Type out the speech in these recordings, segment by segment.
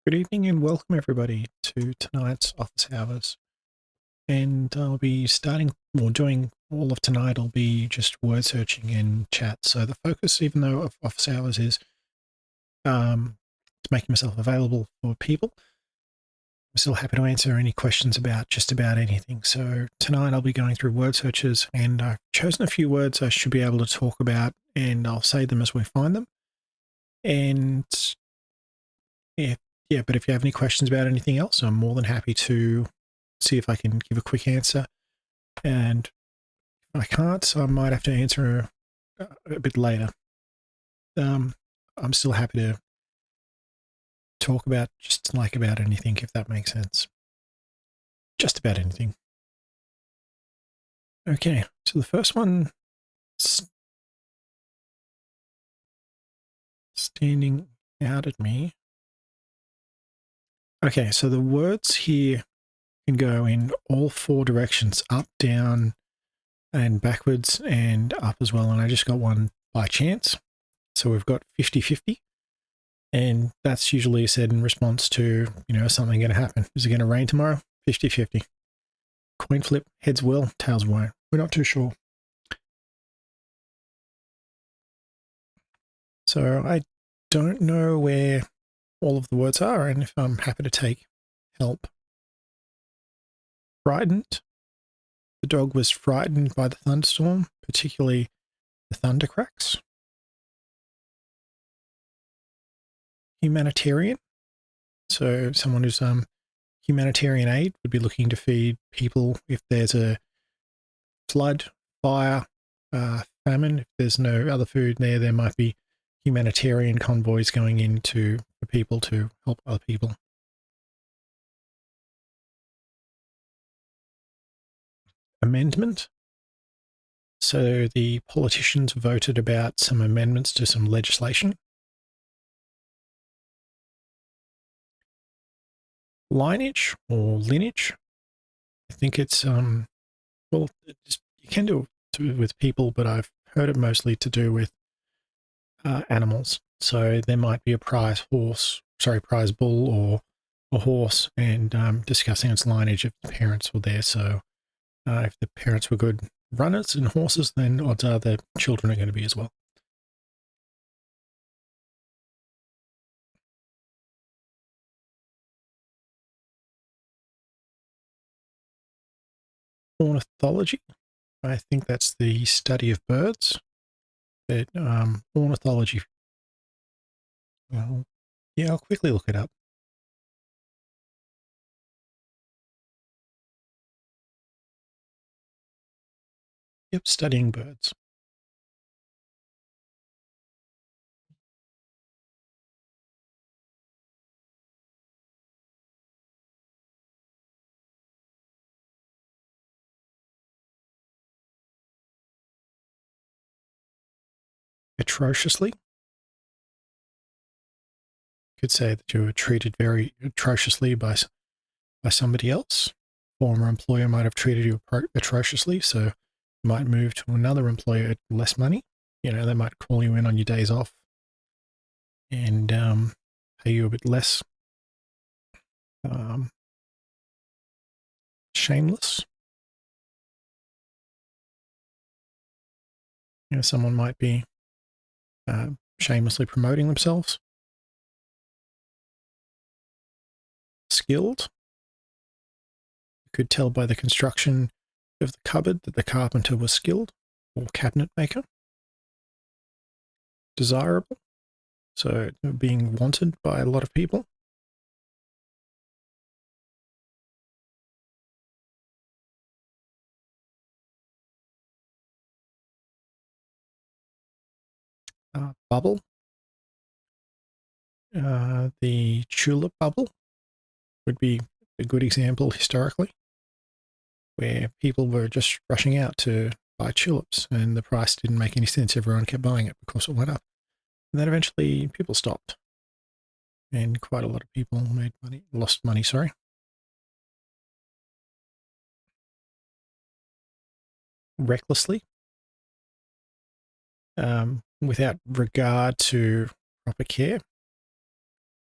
Good evening and welcome everybody to tonight's office hours. And I'll be starting or doing all of tonight. I'll be just word searching and chat. So the focus, even though of office hours, is to making myself available for people. I'm still happy to answer any questions about just about anything. So tonight I'll be going through word searches, and I've chosen a few words I should be able to talk about, and I'll say them as we find them. And yeah, but if you have any questions about anything else, I'm more than happy to see if I can give a quick answer. And if I can't, so I might have to answer a bit later. I'm still happy to talk about just like about anything, if that makes sense. Just about anything. Okay, so the first one, standing out at me. Okay, so the words here can go in all four directions, up, down, and backwards and up as well. And I just got one by chance. So we've got 50-50. And that's usually said in response to, something going to happen. Is it going to rain tomorrow? 50-50. Coin flip, heads will, tails won't. We're not too sure. So I don't know where all of the words are, and if I'm happy to take help. Frightened. The dog was frightened by the thunderstorm, particularly the thunder cracks. Humanitarian. So someone who's humanitarian aid would be looking to feed people if there's a flood, fire, famine. If there's no other food there might be humanitarian convoys going in for people to help other people. Amendment. So the politicians voted about some amendments to some legislation. Lineage or lineage. I think it's, you can do it with people, but I've heard it mostly to do with animals. So there might be a prize bull or a horse, and discussing its lineage if the parents were there. So if the parents were good runners and horses, then odds are the children are going to be as well. Ornithology. I think that's the study of birds. But ornithology. Well, yeah, I'll quickly look it up. Yep, studying birds. Atrociously. Could say that you were treated very atrociously by somebody else. Former employer might have treated you atrociously, so you might move to another employer at less money. They might call you in on your days off and pay you a bit less. Shameless. Someone might be shamelessly promoting themselves. Skilled. You could tell by the construction of the cupboard that the carpenter was skilled, or cabinet maker. Desirable. So being wanted by a lot of people. Bubble. The tulip bubble would be a good example historically, where people were just rushing out to buy tulips and the price didn't make any sense. Everyone kept buying it because it went up. And then eventually people stopped. And quite a lot of people lost money, sorry. Recklessly. Without regard to proper care.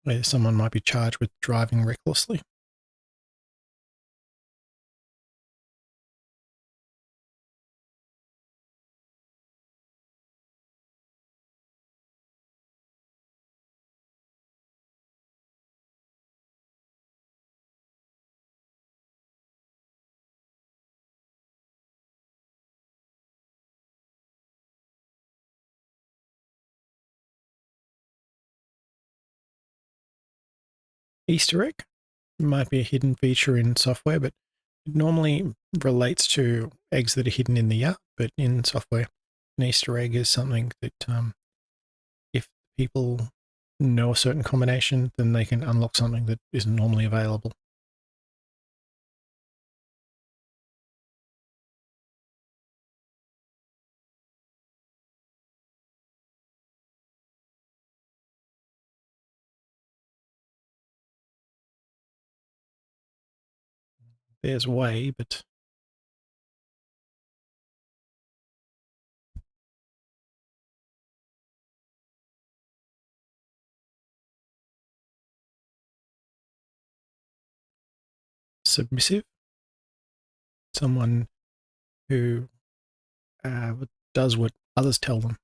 where someone might be charged with driving recklessly. Easter egg might be a hidden feature in software, but it normally relates to eggs that are hidden in the app. But in software, an Easter egg is something that if people know a certain combination, then they can unlock something that isn't normally available. There's way, but submissive, someone who does what others tell them.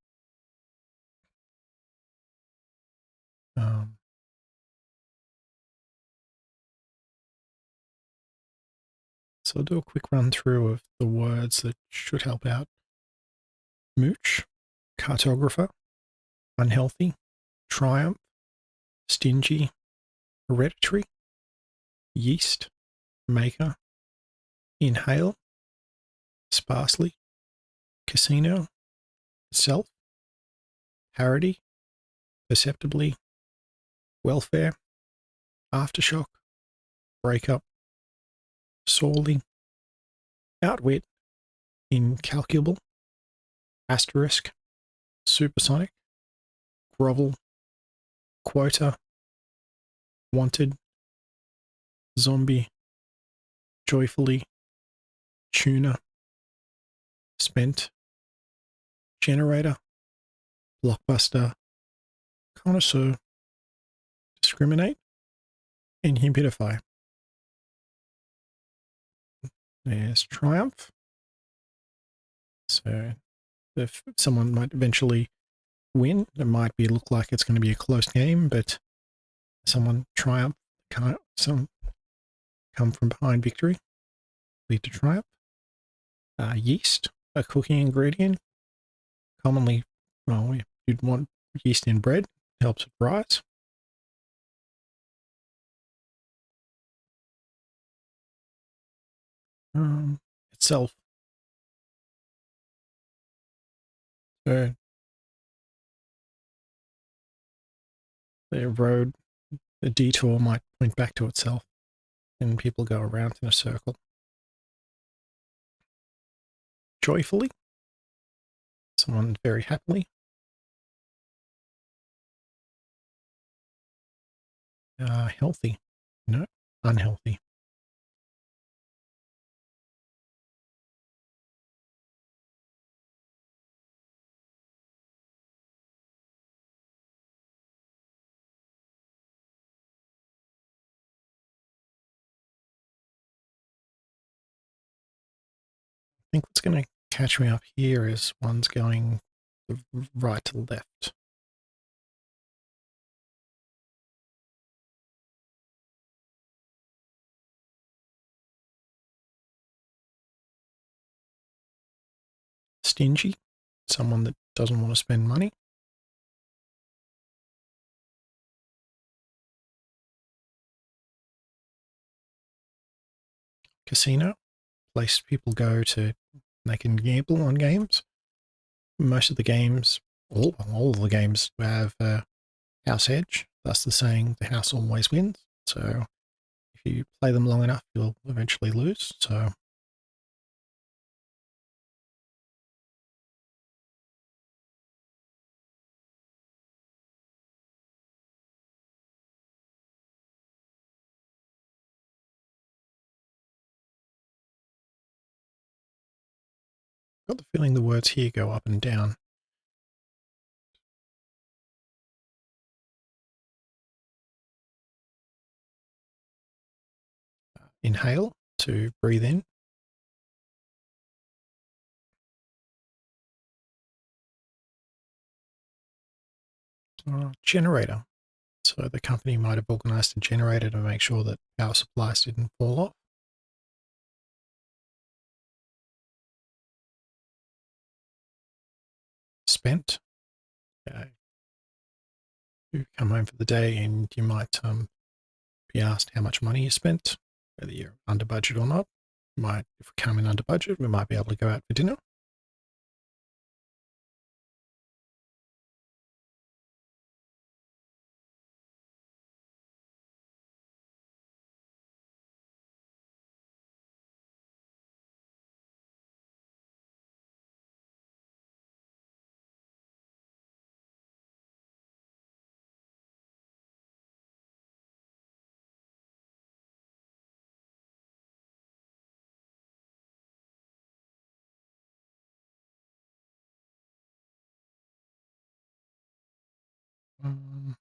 Um, so I'll do a quick run through of the words that should help out. Mooch, cartographer, unhealthy, triumph, stingy, hereditary, yeast, maker, inhale, sparsely, casino, self, parody, perceptibly, welfare, aftershock, breakup, sorely, outwit, incalculable, asterisk, supersonic, grovel, quota, wanted, zombie, joyfully, tuna, spent, generator, blockbuster, connoisseur, discriminate, and humidify. There's triumph. So if someone might eventually win, it might look like it's going to be a close game, but someone triumph, some come from behind victory, lead to triumph. Yeast, a cooking ingredient, commonly, well, you'd want yeast in bread, helps it rise. Itself. So the road, the detour might point back to itself, and people go around in a circle. Joyfully, someone very happily. Healthy, no, unhealthy. I think what's going to catch me up here is one's going right to left. Stingy, someone that doesn't want to spend money. Casino, place people go to, they can gamble on games. Most of the games, all of the games have house edge. Thus the saying, the house always wins. So if you play them long enough, you'll eventually lose. So I've got the feeling the words here go up and down. inhale to breathe in. Generator. So the company might have organized a generator to make sure that power supplies didn't fall off. Spent. You come home for the day and you might be asked how much money you spent, whether you're under budget or not. If we come in under budget, we might be able to go out for dinner. Um,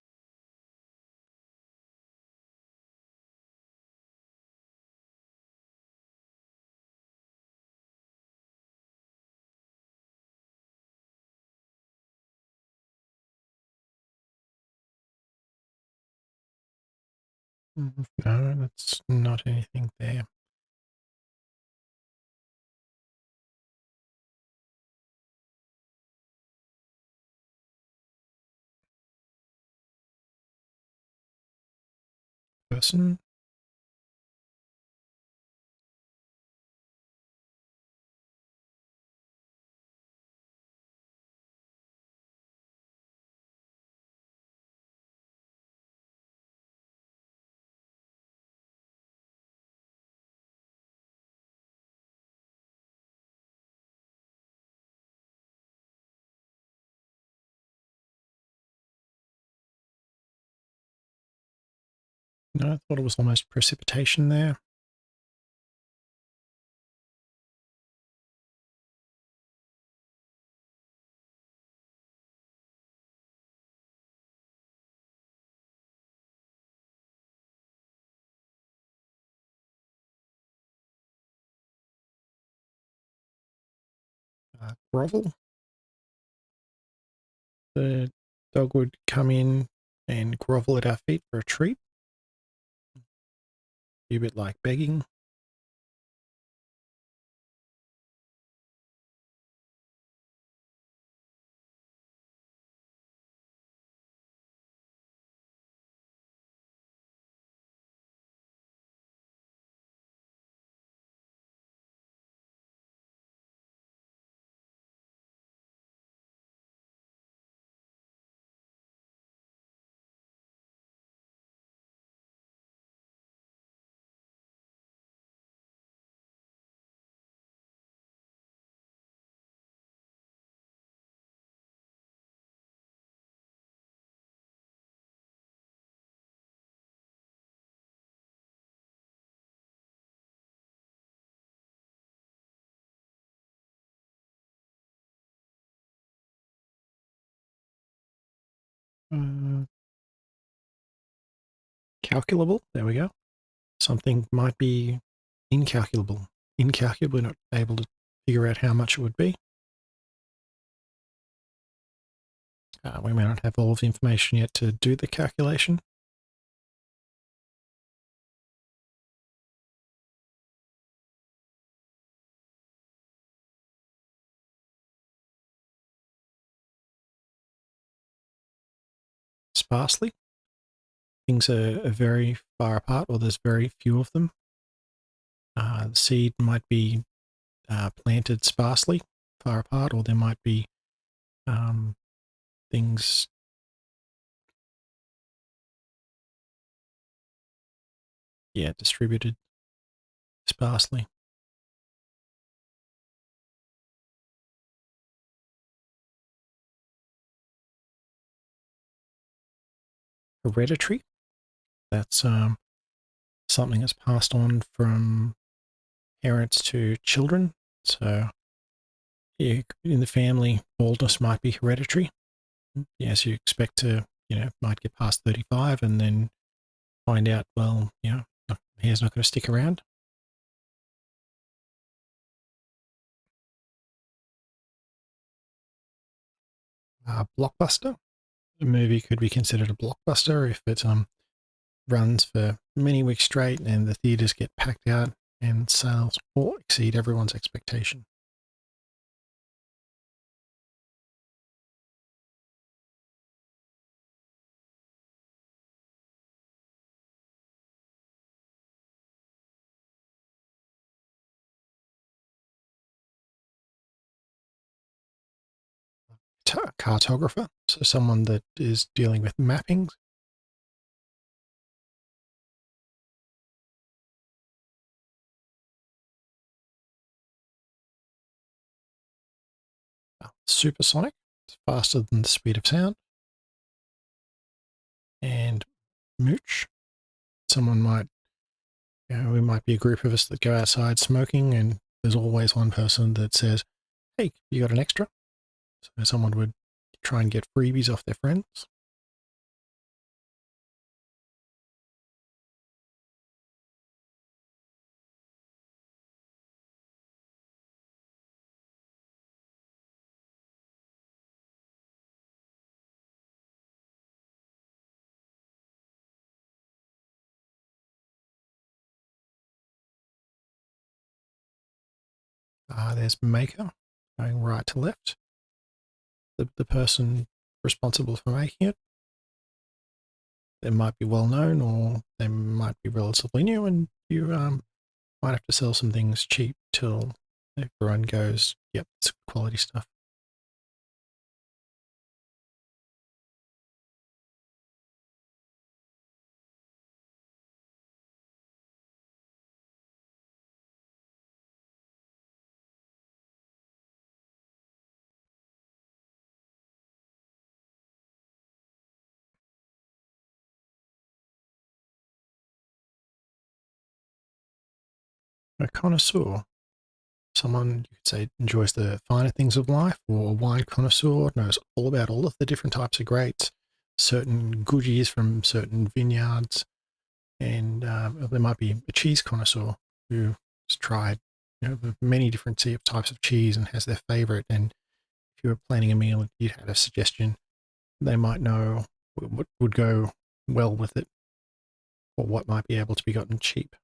no, that's not anything there. Person. No, I thought it was almost precipitation there. Grovel. The dog would come in and grovel at our feet for a treat. Be a bit like begging. Calculable. There we go. Something might be incalculable. Incalculable, we're not able to figure out how much it would be. We may not have all of the information yet to do the calculation. Sparsely. Things are very far apart, or there's very few of them. The seed might be planted sparsely, far apart, or there might be things distributed sparsely. Hereditary. That's something that's passed on from parents to children. So in the family, baldness might be hereditary. Yes, you expect to, might get past 35 and then find out, well, hair's not going to stick around. Blockbuster. A movie could be considered a blockbuster if it runs for many weeks straight and the theaters get packed out and sales will exceed everyone's expectation. Cartographer, so someone that is dealing with mappings. Supersonic, it's faster than the speed of sound. And mooch, someone might, we might be a group of us that go outside smoking, and there's always one person that says, "Hey, you got an extra?" So someone would try and get freebies off their friends. There's maker, going right to left. The person responsible for making it, they might be well known or they might be relatively new, and you might have to sell some things cheap till everyone goes, "Yep, it's quality stuff." A connoisseur, someone you could say enjoys the finer things of life, or a wine connoisseur, knows all about all of the different types of grapes, certain goodies from certain vineyards, and there might be a cheese connoisseur who has tried many different types of cheese and has their favorite. And if you were planning a meal and you had a suggestion, they might know what would go well with it or what might be able to be gotten cheap.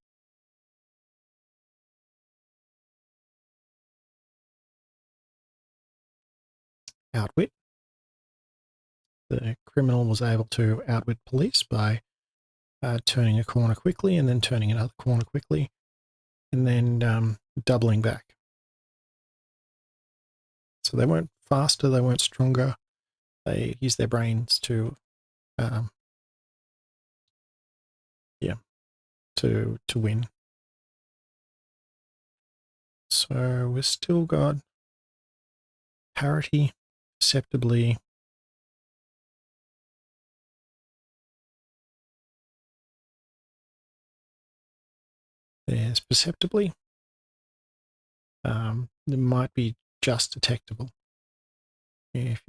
Outwit. The criminal was able to outwit police by turning a corner quickly and then turning another corner quickly and then doubling back. So they weren't faster, they weren't stronger. They used their brains to, um, yeah, to win. So we've still got parity, perceptibly. There's perceptibly. There might be just detectable. If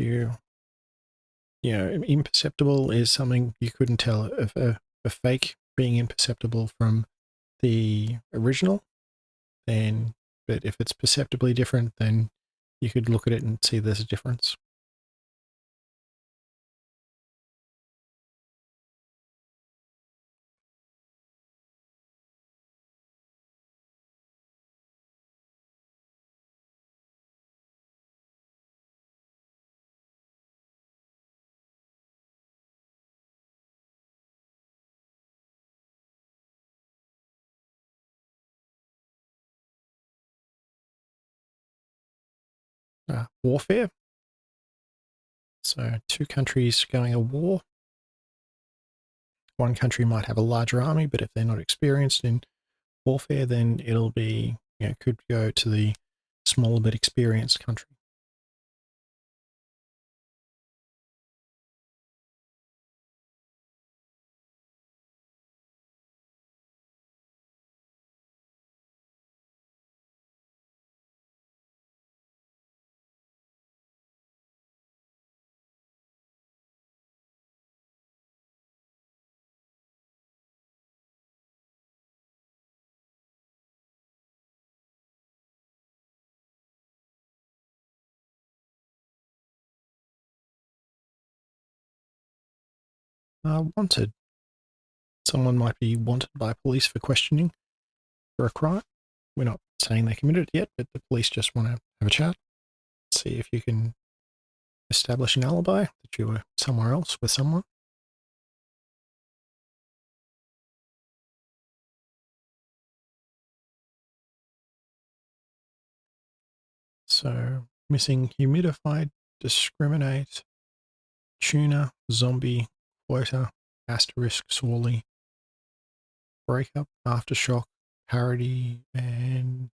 imperceptible is something you couldn't tell if a fake being imperceptible from the original, then, but if it's perceptibly different, then you could look at it and see there's a difference. Warfare. So two countries going to war. One country might have a larger army, but if they're not experienced in warfare, then it'll be, could go to the smaller but experienced country. Wanted. Someone might be wanted by police for questioning for a crime. We're not saying they committed it yet, but the police just want to have a chat, see if you can establish an alibi that you were somewhere else with someone. So, missing humidified, discriminate, tuna, zombie, quota, asterisk, sorely, breakup, aftershock, parody, and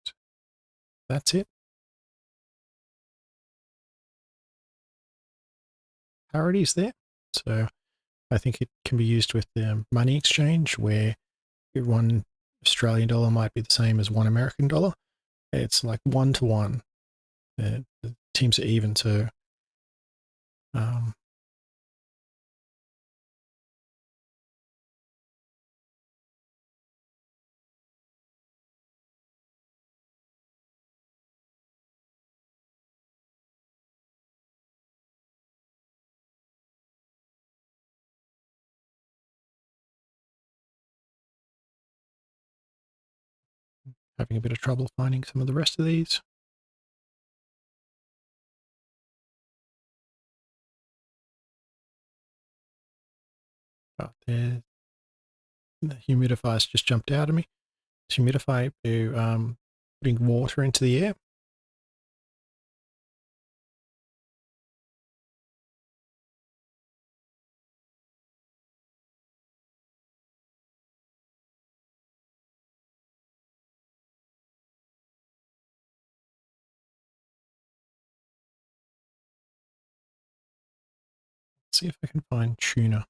that's it. Parody's there. So I think it can be used with the money exchange where one Australian dollar might be the same as one American dollar. It's like 1 to 1. The teams are even, so um, having a bit of trouble finding some of the rest of these. But the humidifier's just jumped out of me. Humidify, putting water into the air. Let's see if I can find tuna.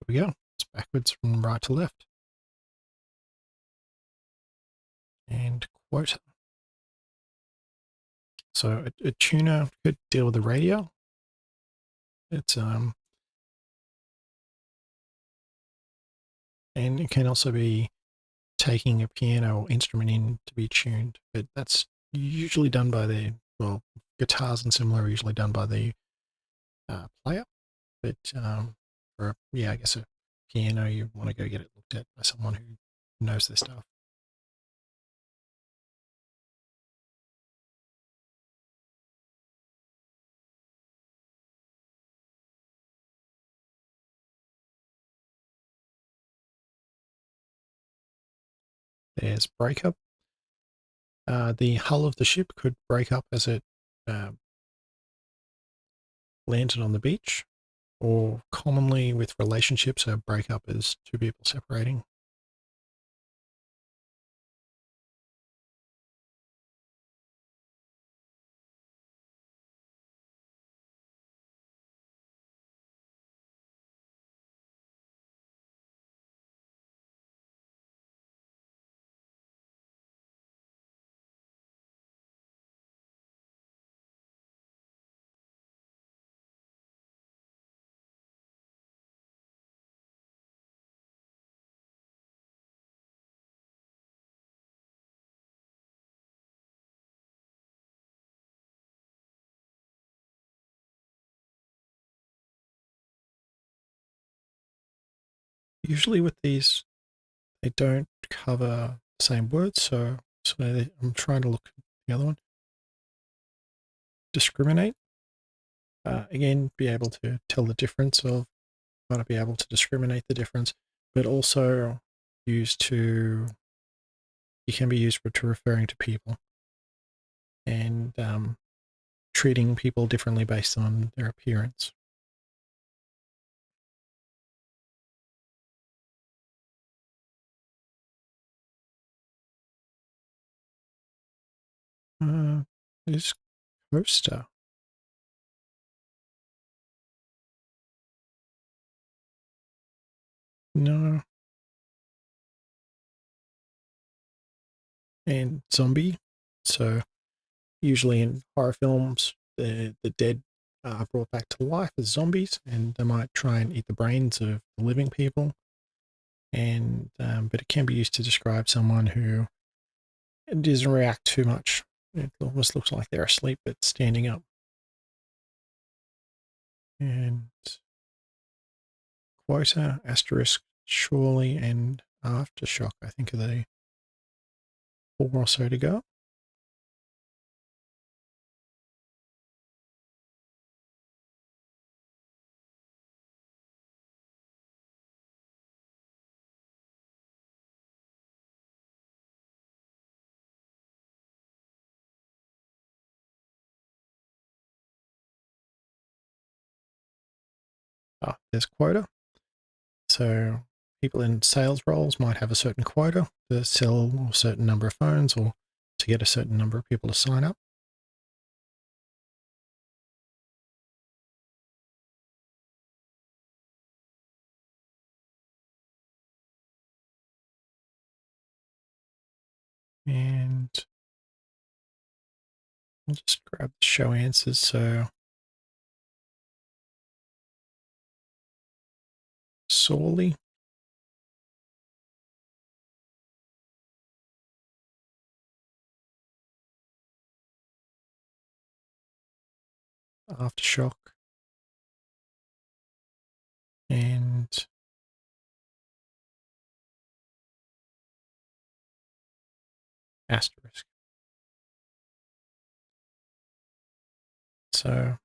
There we go. It's backwards from right to left. And quota. So a tuner could deal with the radio. It's and it can also be taking a piano or instrument in to be tuned, but that's usually done by the, well, guitars and similar are usually done by the player. But for yeah, I guess a piano, you want to go get it looked at by someone who knows their stuff. There's breakup. The hull of the ship could break up as it landed on the beach, or commonly with relationships, a breakup is two people separating. Usually with these, they don't cover the same words, so I'm trying to look at the other one. Discriminate. Again, be able to tell the difference of, got to be able to discriminate the difference, but also used to, it can be used to referring to people. And treating people differently based on their appearance. This coaster. No. And zombie. So usually in horror films, the dead are brought back to life as zombies, and they might try and eat the brains of the living people. And but it can be used to describe someone who doesn't react too much. It almost looks like they're asleep but standing up. And quota, asterisk, surely, and aftershock, I think, are the 4 or so to go. There's quota. So people in sales roles might have a certain quota to sell a certain number of phones or to get a certain number of people to sign up. And I'll just grab the show answers. So sorely, aftershock, and asterisk. So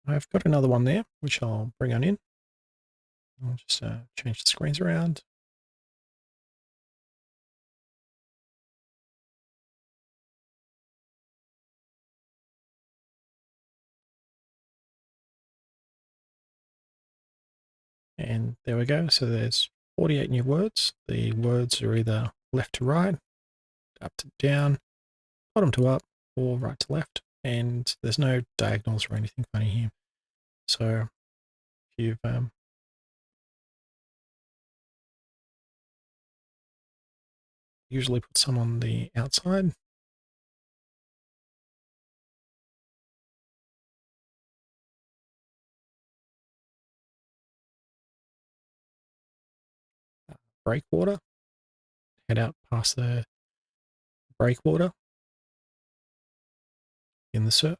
I've got another one there, which I'll bring on in. I'll just change the screens around. And there we go. So there's 48 new words. The words are either left to right, up to down, bottom to up, or right to left. And there's no diagonals or anything funny here. So if you've usually put some on the outside. Breakwater, head out past the breakwater in the surf.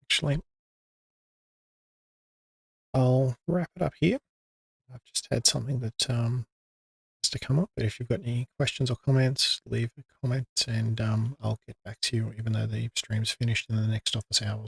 Actually, I'll wrap it up here. I've just had something that has to come up, but if you've got any questions or comments, leave a comment and I'll get back to you even though the stream's finished in the next office hours.